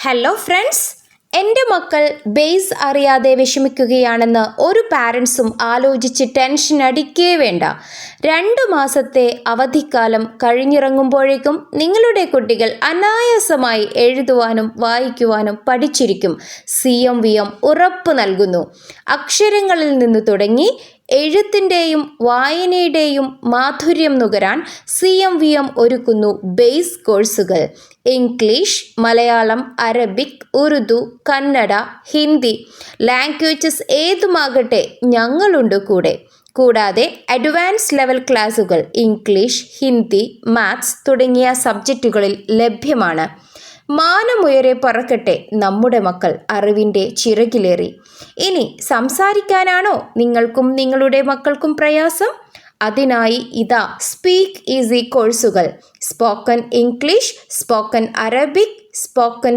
Hello friends, എൻ്റെ മക്കൾ base അറിയാതെ വിഷമിക്കുകയാണെന്ന് ഒരു പാരൻസും ആലോചിച്ച് ടെൻഷൻ അടിക്കേ വേണ്ട. 2 മാസത്തെ അവധിക്കാലം കഴിഞ്ഞിറങ്ങുമ്പോഴേക്കും നിങ്ങളുടെ കുട്ടികൾ അനായാസമായി എഴുതുവാനും വായിക്കുവാനും പഠിച്ചിരിക്കും. CMVM ഉറപ്പ് നൽകുന്നു. അക്ഷരങ്ങളിൽ നിന്ന് തുടങ്ങി എഴുത്തിൻ്റെയും വായനയുടെയും മാധുര്യം നുകരാൻ CMVM ഒരുക്കുന്നു ബേസ് കോഴ്സുകൾ. English, Malayalam, Arabic, Urdu, Kannada, Hindi languages ഏതുമാകട്ടെ ഞങ്ങളുണ്ട് കൂടെ. കൂടാതെ അഡ്വാൻസ് ലെവൽ ക്ലാസുകൾ ഇംഗ്ലീഷ്, ഹിന്ദി, മാത്സ് തുടങ്ങിയ സബ്ജക്റ്റുകളിൽ ലഭ്യമാണ്. മാനമുയരെ പറക്കട്ടെ നമ്മുടെ മക്കൾ അറിവിൻ്റെ ചിറകിലേറി. ഇനി സംസാരിക്കാനാണോ നിങ്ങൾക്കും നിങ്ങളുടെ മക്കൾക്കും പ്രയാസം? അതിനായി ഇതാ സ്പീക്ക് ഈസി കോഴ്സുകൾ. Spoken English, spoken Arabic, spoken